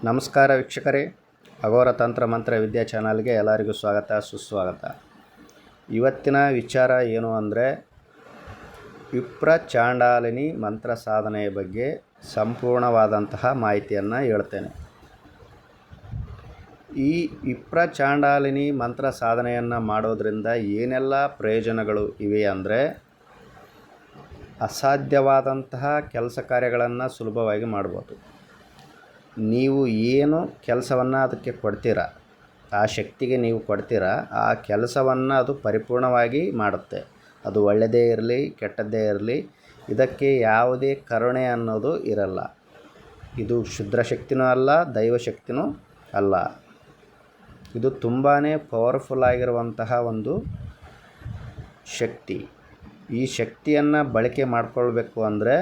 ನಮಸ್ಕಾರ ವೀಕ್ಷಕರೇ, ಅಘೋರ ತಂತ್ರ ಮಂತ್ರ ವಿದ್ಯಾ ಚಾನಲ್ಗೆ ಎಲ್ಲರಿಗೂ ಸ್ವಾಗತ ಸುಸ್ವಾಗತ. ಇವತ್ತಿನ ವಿಚಾರ ಏನು ಅಂದರೆ ವಿಪ್ರ ಚಾಂಡಾಲಿನಿ ಮಂತ್ರ ಸಾಧನೆಯ ಬಗ್ಗೆ ಸಂಪೂರ್ಣವಾದಂತಹ ಮಾಹಿತಿಯನ್ನು ಹೇಳ್ತೇನೆ. ಈ ವಿಪ್ರ ಚಾಂಡಾಲಿನಿ ಮಂತ್ರ ಸಾಧನೆಯನ್ನು ಮಾಡೋದರಿಂದ ಏನೆಲ್ಲ ಪ್ರಯೋಜನಗಳು ಇವೆ ಅಂದರೆ ಅಸಾಧ್ಯವಾದಂತಹ ಕೆಲಸ ಕಾರ್ಯಗಳನ್ನು ಸುಲಭವಾಗಿ ಮಾಡ್ಬೋದು. ನೀವು ಏನು ಕೆಲಸವನ್ನು ಅದಕ್ಕೆ ಕೊಡ್ತೀರಾ, ಆ ಶಕ್ತಿಗೆ ನೀವು ಕೊಡ್ತೀರಾ, ಆ ಕೆಲಸವನ್ನು ಅದು ಪರಿಪೂರ್ಣವಾಗಿ ಮಾಡುತ್ತೆ. ಅದು ಒಳ್ಳೆಯದೇ ಇರಲಿ ಕೆಟ್ಟದ್ದೇ ಇರಲಿ, ಇದಕ್ಕೆ ಯಾವುದೇ ಕರುಣೆ ಅನ್ನೋದು ಇರಲ್ಲ. ಇದು ಶುದ್ರ ಶಕ್ತಿನೂ ಅಲ್ಲ, ದೈವಶಕ್ತಿನೂ ಅಲ್ಲ. ಇದು ತುಂಬಾ ಪವರ್ಫುಲ್ ಆಗಿರುವಂತಹ ಒಂದು ಶಕ್ತಿ. ಈ ಶಕ್ತಿಯನ್ನು ಬಳಕೆ ಮಾಡಿಕೊಳ್ಬೇಕು ಅಂದರೆ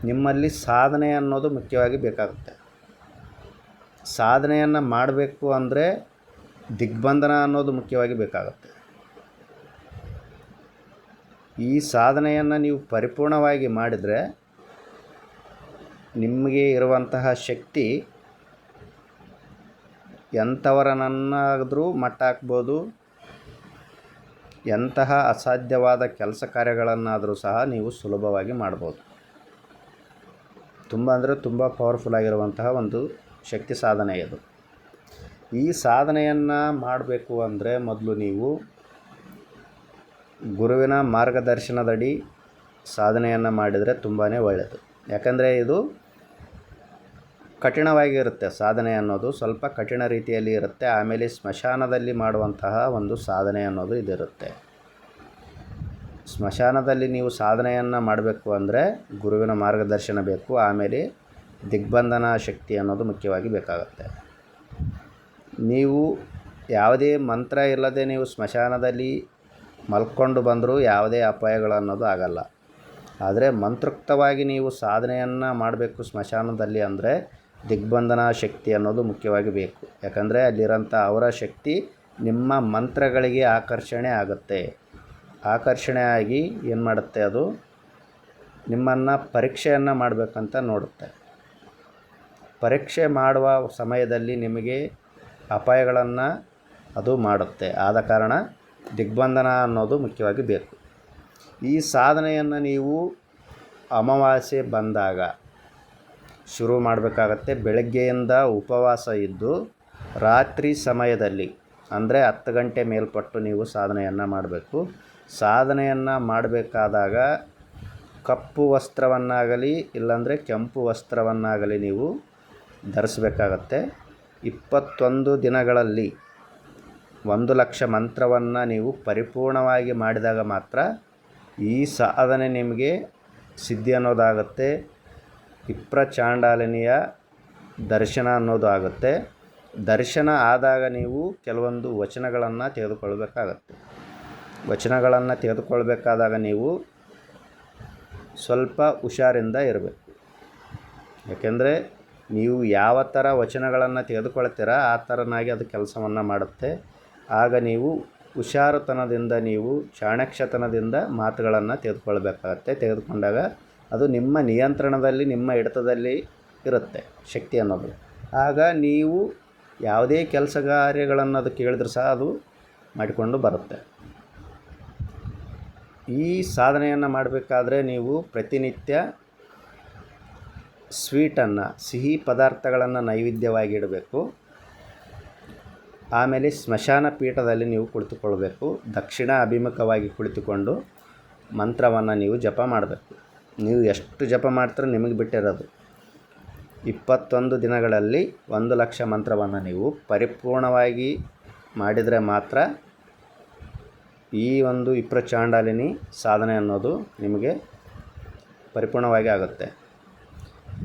ನಿಮ್ಮಲ್ಲಿ ಸಾಧನೆ ಅನ್ನೋದು ಮುಖ್ಯವಾಗಿ ಬೇಕಾಗುತ್ತೆ. ಸಾಧನೆಯನ್ನು ಮಾಡಬೇಕು ಅಂದರೆ ದಿಗ್ಬಂಧನ ಅನ್ನೋದು ಮುಖ್ಯವಾಗಿ ಬೇಕಾಗುತ್ತೆ. ಈ ಸಾಧನೆಯನ್ನು ನೀವು ಪರಿಪೂರ್ಣವಾಗಿ ಮಾಡಿದರೆ ನಿಮಗೆ ಇರುವಂತಹ ಶಕ್ತಿ ಎಂಥವರನ್ನಾದರೂ ಮಟ್ಟ ಹಾಕ್ಬೋದು. ಎಂತಹ ಅಸಾಧ್ಯವಾದ ಕೆಲಸ ಕಾರ್ಯಗಳನ್ನಾದರೂ ಸಹ ನೀವು ಸುಲಭವಾಗಿ ಮಾಡ್ಬೋದು. ತುಂಬ ಪವರ್ಫುಲ್ ಆಗಿರುವಂತಹ ಒಂದು ಶಕ್ತಿ ಸಾಧನೆ ಇದು. ಈ ಸಾಧನೆಯನ್ನು ಮಾಡಬೇಕು ಅಂದರೆ ಮೊದಲು ನೀವು ಗುರುವಿನ ಮಾರ್ಗದರ್ಶನದಡಿ ಸಾಧನೆಯನ್ನು ಮಾಡಿದರೆ ತುಂಬಾ ಒಳ್ಳೆಯದು. ಯಾಕಂದರೆ ಇದು ಕಠಿಣವಾಗಿರುತ್ತೆ. ಸಾಧನೆ ಅನ್ನೋದು ಸ್ವಲ್ಪ ಕಠಿಣ ರೀತಿಯಲ್ಲಿ ಇರುತ್ತೆ. ಆಮೇಲೆ ಸ್ಮಶಾನದಲ್ಲಿ ಮಾಡುವಂತಹ ಒಂದು ಸಾಧನೆ ಅನ್ನೋದು ಇದಿರುತ್ತೆ. ಸ್ಮಶಾನದಲ್ಲಿ ನೀವು ಸಾಧನೆಯನ್ನು ಮಾಡಬೇಕು ಅಂದರೆ ಗುರುವಿನ ಮಾರ್ಗದರ್ಶನ ಬೇಕು. ಆಮೇಲೆ ದಿಗ್ಬಂಧನ ಶಕ್ತಿ ಅನ್ನೋದು ಮುಖ್ಯವಾಗಿ ಬೇಕಾಗುತ್ತೆ. ನೀವು ಯಾವುದೇ ಮಂತ್ರ ಇಲ್ಲದೆ ನೀವು ಸ್ಮಶಾನದಲ್ಲಿ ಮಲ್ಕೊಂಡು ಬಂದರೂ ಯಾವುದೇ ಅಪಾಯಗಳು ಅನ್ನೋದು ಆಗಲ್ಲ. ಆದರೆ ಮಂತ್ರೋಕ್ತವಾಗಿ ನೀವು ಸಾಧನೆಯನ್ನು ಮಾಡಬೇಕು ಸ್ಮಶಾನದಲ್ಲಿ ಅಂದರೆ ದಿಗ್ಬಂಧನ ಶಕ್ತಿ ಅನ್ನೋದು ಮುಖ್ಯವಾಗಿ ಬೇಕು. ಯಾಕಂದರೆ ಅಲ್ಲಿರೋಂಥ ಅವರ ಶಕ್ತಿ ನಿಮ್ಮ ಮಂತ್ರಗಳಿಗೆ ಆಕರ್ಷಣೆ ಆಗುತ್ತೆ. ಆಕರ್ಷಣೆ ಆಗಿ ಏನು ಮಾಡುತ್ತೆ, ಅದು ನಿಮ್ಮನ್ನು ಪರೀಕ್ಷೆಯನ್ನು ಮಾಡಬೇಕಂತ ನೋಡುತ್ತೆ. ಪರೀಕ್ಷೆ ಮಾಡುವ ಸಮಯದಲ್ಲಿ ನಿಮಗೆ ಅಪಾಯಗಳನ್ನು ಅದು ಮಾಡುತ್ತೆ. ಆದ ಕಾರಣ ದಿಗ್ಬಂಧನ ಅನ್ನೋದು ಮುಖ್ಯವಾಗಿ ಬೇಕು. ಈ ಸಾಧನೆಯನ್ನು ನೀವು ಅಮಾವಾಸ್ಯೆ ಬಂದಾಗ ಶುರು ಮಾಡಬೇಕಾಗತ್ತೆ. ಬೆಳಗ್ಗೆಯಿಂದ ಉಪವಾಸ ಇದ್ದು ರಾತ್ರಿ ಸಮಯದಲ್ಲಿ ಅಂದರೆ 10 ಗಂಟೆ ಮೇಲ್ಪಟ್ಟು ನೀವು ಸಾಧನೆಯನ್ನು ಮಾಡಬೇಕು. ಸಾಧನೆಯನ್ನು ಮಾಡಬೇಕಾದಾಗ ಕಪ್ಪು ವಸ್ತ್ರವನ್ನಾಗಲಿ ಇಲ್ಲಾಂದರೆ ಕೆಂಪು ವಸ್ತ್ರವನ್ನಾಗಲಿ ನೀವು ಧರಿಸಬೇಕಾಗತ್ತೆ. 21 ದಿನಗಳಲ್ಲಿ 1,00,000 ಮಂತ್ರವನ್ನು ನೀವು ಪರಿಪೂರ್ಣವಾಗಿ ಮಾಡಿದಾಗ ಮಾತ್ರ ಈ ಸಾಧನೆ ನಿಮಗೆ ಸಿದ್ಧಿ ಅನ್ನೋದಾಗುತ್ತೆ. ವಿಪ್ರ ಚಾಂಡಾಲಿನಿಯ ದರ್ಶನ ಅನ್ನೋದು ಆಗುತ್ತೆ. ದರ್ಶನ ಆದಾಗ ನೀವು ಕೆಲವೊಂದು ವಚನಗಳನ್ನು ತೆಗೆದುಕೊಳ್ಬೇಕಾಗತ್ತೆ. ವಚನಗಳನ್ನು ತೆಗೆದುಕೊಳ್ಬೇಕಾದಾಗ ನೀವು ಸ್ವಲ್ಪ ಹುಷಾರಿಂದ ಇರಬೇಕು. ಯಾಕೆಂದರೆ ನೀವು ಯಾವ ಥರ ವಚನಗಳನ್ನು ತೆಗೆದುಕೊಳ್ತೀರಾ ಆ ಥರನಾಗಿ ಅದು ಕೆಲಸವನ್ನು ಮಾಡುತ್ತೆ. ಆಗ ನೀವು ಹುಷಾರುತನದಿಂದ ನೀವು ಚಾಣಕ್ಷತನದಿಂದ ಮಾತುಗಳನ್ನು ತೆಗೆದುಕೊಳ್ಬೇಕಾಗತ್ತೆ. ತೆಗೆದುಕೊಂಡಾಗ ಅದು ನಿಮ್ಮ ನಿಯಂತ್ರಣದಲ್ಲಿ ನಿಮ್ಮ ಹಿಡಿತದಲ್ಲಿ ಇರುತ್ತೆ ಶಕ್ತಿ ಅನ್ನೋದು. ಆಗ ನೀವು ಯಾವುದೇ ಕೆಲಸ ಕಾರ್ಯಗಳನ್ನು ಅದು ಕೇಳಿದ್ರೂ ಸಹ ಅದು ಮಾಡಿಕೊಂಡು ಬರುತ್ತೆ. ಈ ಸಾಧನೆಯನ್ನು ಮಾಡಬೇಕಾದ್ರೆ ನೀವು ಪ್ರತಿನಿತ್ಯ ಸ್ವೀಟನ್ನು, ಸಿಹಿ ಪದಾರ್ಥಗಳನ್ನು ನೈವೇದ್ಯವಾಗಿ ಇಡಬೇಕು. ಆಮೇಲೆ ಸ್ಮಶಾನ ಪೀಠದಲ್ಲಿ ನೀವು ಕುಳಿತುಕೊಳ್ಬೇಕು. ದಕ್ಷಿಣ ಅಭಿಮುಖವಾಗಿ ಕುಳಿತುಕೊಂಡು ಮಂತ್ರವನ್ನು ನೀವು ಜಪ ಮಾಡಬೇಕು. ನೀವು ಎಷ್ಟು ಜಪ ಮಾಡ್ತೀರೋ ನಿಮಗೆ ಬಿಟ್ಟಿರೋದು. 21 ದಿನಗಳಲ್ಲಿ 1,00,000 ಮಂತ್ರವನ್ನು ನೀವು ಪರಿಪೂರ್ಣವಾಗಿ ಮಾಡಿದರೆ ಮಾತ್ರ ಈ ಒಂದು ವಿಪ್ರ ಚಾಂಡಾಲಿನಿ ಸಾಧನೆ ಅನ್ನೋದು ನಿಮಗೆ ಪರಿಪೂರ್ಣವಾಗಿ ಆಗುತ್ತೆ.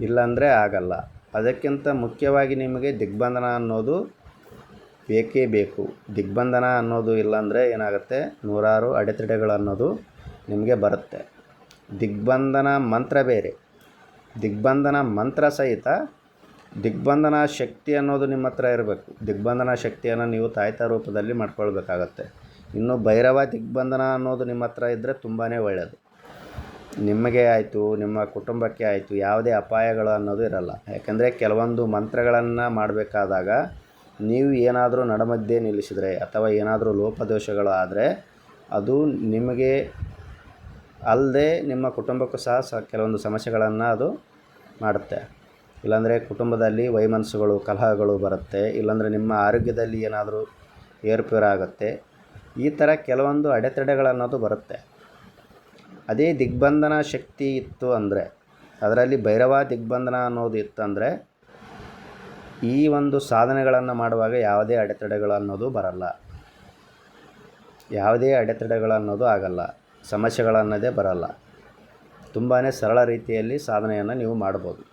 ಇಲ್ಲಾಂದರೆ ಆಗಲ್ಲ. ಅದಕ್ಕಿಂತ ಮುಖ್ಯವಾಗಿ ನಿಮಗೆ ದಿಗ್ಬಂಧನ ಅನ್ನೋದು ಬೇಕೇ ಬೇಕು. ದಿಗ್ಬಂಧನ ಅನ್ನೋದು ಇಲ್ಲಾಂದರೆ ಏನಾಗುತ್ತೆ, ನೂರಾರು ಅಡೆತಡೆಗಳು ಅನ್ನೋದು ನಿಮಗೆ ಬರುತ್ತೆ. ದಿಗ್ಬಂಧನ ಮಂತ್ರ ಬೇರೆ, ದಿಗ್ಬಂಧನ ಮಂತ್ರ ಸಹಿತ ದಿಗ್ಬಂಧನ ಶಕ್ತಿ ಅನ್ನೋದು ನಿಮ್ಮ ಹತ್ರ ಇರಬೇಕು. ದಿಗ್ಬಂಧನ ಶಕ್ತಿಯನ್ನು ನೀವು ತಾಯ್ತ ರೂಪದಲ್ಲಿ ಮಾಡ್ಕೊಳ್ಬೇಕಾಗತ್ತೆ. ಇನ್ನು ಭೈರವ ದಿಗ್ಬಂಧನ ಅನ್ನೋದು ನಿಮ್ಮ ಹತ್ರ ಇದ್ದರೆ ತುಂಬಾ ಒಳ್ಳೆಯದು. ನಿಮಗೆ ಆಯಿತು, ನಿಮ್ಮ ಕುಟುಂಬಕ್ಕೆ ಆಯಿತು, ಯಾವುದೇ ಅಪಾಯಗಳು ಅನ್ನೋದು ಇರಲ್ಲ. ಯಾಕೆಂದರೆ ಕೆಲವೊಂದು ಮಂತ್ರಗಳನ್ನು ಮಾಡಬೇಕಾದಾಗ ನೀವು ಏನಾದರೂ ನಡಮಧ್ಯೆ ನಿಲ್ಲಿಸಿದರೆ ಅಥವಾ ಏನಾದರೂ ಲೋಪದೋಷಗಳು ಆದರೆ ಅದು ನಿಮಗೆ ಅಲ್ಲದೆ ನಿಮ್ಮ ಕುಟುಂಬಕ್ಕೂ ಸಹ ಕೆಲವೊಂದು ಸಮಸ್ಯೆಗಳನ್ನು ಅದು ಮಾಡುತ್ತೆ. ಇಲ್ಲಾಂದರೆ ಕುಟುಂಬದಲ್ಲಿ ವೈಮನಸ್ಸುಗಳು, ಕಲಹಗಳು ಬರುತ್ತೆ. ಇಲ್ಲಾಂದರೆ ನಿಮ್ಮ ಆರೋಗ್ಯದಲ್ಲಿ ಏನಾದರೂ ಏರುಪೇರಾಗುತ್ತೆ. ಈ ಥರ ಕೆಲವೊಂದು ಅಡೆತಡೆಗಳನ್ನೋದು ಬರುತ್ತೆ. ಅದೇ ದಿಗ್ಬಂಧನ ಶಕ್ತಿ ಇತ್ತು ಅಂದರೆ, ಅದರಲ್ಲಿ ಭೈರವ ದಿಗ್ಬಂಧನ ಅನ್ನೋದು ಇತ್ತಂದರೆ ಈ ಒಂದು ಸಾಧನೆಗಳನ್ನು ಮಾಡುವಾಗ ಯಾವುದೇ ಅಡೆತಡೆಗಳು ಅನ್ನೋದು ಬರಲ್ಲ, ಯಾವುದೇ ಅಡೆತಡೆಗಳು ಅನ್ನೋದು ಆಗಲ್ಲ, ಸಮಸ್ಯೆಗಳನ್ನೋದೇ ಬರಲ್ಲ. ತುಂಬಾ ಸರಳ ರೀತಿಯಲ್ಲಿ ಸಾಧನೆಯನ್ನು ನೀವು ಮಾಡ್ಬೋದು.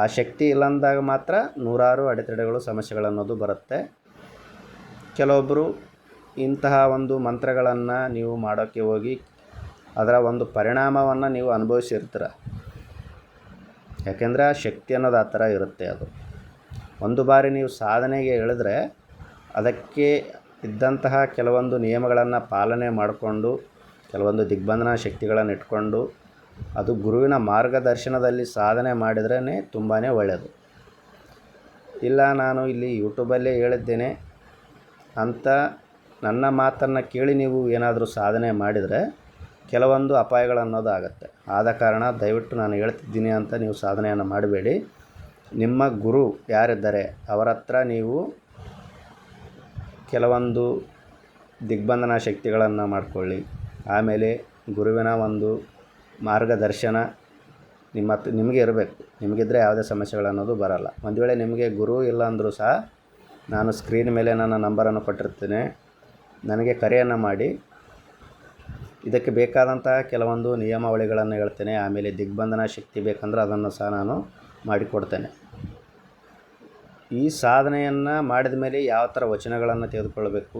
ಆ ಶಕ್ತಿ ಇಲ್ಲಂದಾಗ ಮಾತ್ರ ನೂರಾರು ಅಡೆತಡೆಗಳು, ಸಮಸ್ಯೆಗಳನ್ನೋದು ಬರುತ್ತೆ. ಕೆಲವೊಬ್ಬರು ಇಂತಹ ಒಂದು ಮಂತ್ರಗಳನ್ನು ನೀವು ಮಾಡೋಕ್ಕೆ ಹೋಗಿ ಅದರ ಒಂದು ಪರಿಣಾಮವನ್ನು ನೀವು ಅನುಭವಿಸಿರ್ತೀರ. ಯಾಕೆಂದರೆ ಆ ಶಕ್ತಿ ಅನ್ನೋದು ಆ ಥರ ಇರುತ್ತೆ. ಅದು ಒಂದು ಬಾರಿ ನೀವು ಸಾಧನೆಗೆ ಇಳಿದ್ರೆ ಅದಕ್ಕೆ ಇದ್ದಂತಹ ಕೆಲವೊಂದು ನಿಯಮಗಳನ್ನು ಪಾಲನೆ ಮಾಡಿಕೊಂಡು, ಕೆಲವೊಂದು ದಿಗ್ಬಂಧನ ಶಕ್ತಿಗಳನ್ನು ಇಟ್ಕೊಂಡು ಅದು ಗುರುವಿನ ಮಾರ್ಗದರ್ಶನದಲ್ಲಿ ಸಾಧನೆ ಮಾಡಿದ್ರೇ ತುಂಬಾ ಒಳ್ಳೆಯದು. ಇಲ್ಲ ನಾನು ಇಲ್ಲಿ ಯೂಟ್ಯೂಬಲ್ಲೇ ಹೇಳಿದ್ದೇನೆ ಅಂತ ನನ್ನ ಮಾತನ್ನು ಕೇಳಿ ನೀವು ಏನಾದರೂ ಸಾಧನೆ ಮಾಡಿದರೆ ಕೆಲವೊಂದು ಅಪಾಯಗಳನ್ನೋದು ಆಗುತ್ತೆ. ಆದ ಕಾರಣ ದಯವಿಟ್ಟು ನಾನು ಹೇಳ್ತಿದ್ದೀನಿ ಅಂತ ನೀವು ಸಾಧನೆಯನ್ನು ಮಾಡಬೇಡಿ. ನಿಮ್ಮ ಗುರು ಯಾರಿದ್ದಾರೆ ಅವರ ಹತ್ರ ನೀವು ಕೆಲವೊಂದು ದಿಗ್ಬಂಧನ ಶಕ್ತಿಗಳನ್ನು ಮಾಡಿಕೊಳ್ಳಿ. ಆಮೇಲೆ ಗುರುವಿನ ಒಂದು ಮಾರ್ಗದರ್ಶನ ನಿಮಗೆ ಇರಬೇಕು. ನಿಮಗಿದ್ರೆ ಯಾವುದೇ ಸಮಸ್ಯೆಗಳನ್ನೋದು ಬರಲ್ಲ. ಒಂದು ವೇಳೆ ನಿಮಗೆ ಗುರು ಇಲ್ಲ ಅಂದರೂ ಸಹ ನಾನು ಸ್ಕ್ರೀನ್ ಮೇಲೆ ನನ್ನ ನಂಬರನ್ನು ಕೊಟ್ಟಿರ್ತೇನೆ, ನನಗೆ ಕರೆಯನ್ನು ಮಾಡಿ. ಇದಕ್ಕೆ ಬೇಕಾದಂತಹ ಕೆಲವೊಂದು ನಿಯಮಾವಳಿಗಳನ್ನು ಹೇಳ್ತೇನೆ. ಆಮೇಲೆ ದಿಗ್ಬಂಧನ ಶಕ್ತಿ ಬೇಕಂದ್ರೆ ಅದನ್ನು ಸಹ ನಾನು ಮಾಡಿಕೊಡ್ತೇನೆ. ಈ ಸಾಧನೆಯನ್ನು ಮಾಡಿದ ಮೇಲೆ ಯಾವ ಥರ ವಚನಗಳನ್ನು ತೆಗೆದುಕೊಳ್ಬೇಕು,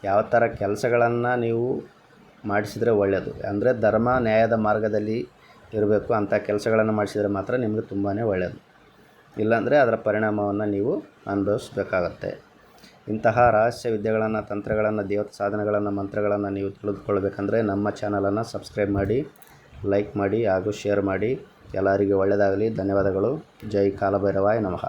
ಯಾವ ಥರ ಕೆಲಸಗಳನ್ನು ನೀವು ಮಾಡಿಸಿದರೆ ಒಳ್ಳೆಯದು, ಅಂದರೆ ಧರ್ಮ ನ್ಯಾಯದ ಮಾರ್ಗದಲ್ಲಿ ಇರಬೇಕು. ಅಂಥ ಕೆಲಸಗಳನ್ನು ಮಾಡಿಸಿದರೆ ಮಾತ್ರ ನಿಮಗೆ ತುಂಬಾ ಒಳ್ಳೆಯದು. ಇಲ್ಲಾಂದರೆ ಅದರ ಪರಿಣಾಮವನ್ನು ನೀವು ಅನುಭವಿಸಬೇಕಾಗತ್ತೆ. ಇಂತಹ ರಹಸ್ಯ ವಿದ್ಯೆಗಳನ್ನು, ತಂತ್ರಗಳನ್ನು, ದೇವತಾ ಸಾಧನೆಗಳನ್ನು, ಮಂತ್ರಗಳನ್ನು ನೀವು ತಿಳಿದುಕೊಳ್ಬೇಕಂದ್ರೆ ನಮ್ಮ ಚಾನಲನ್ನು ಸಬ್ಸ್ಕ್ರೈಬ್ ಮಾಡಿ, ಲೈಕ್ ಮಾಡಿ ಹಾಗೂ ಶೇರ್ ಮಾಡಿ. ಎಲ್ಲರಿಗೂ ಒಳ್ಳೆಯದಾಗಲಿ. ಧನ್ಯವಾದಗಳು. ಜೈ ಕಾಲಭೈರವಾಯ ನಮಃ.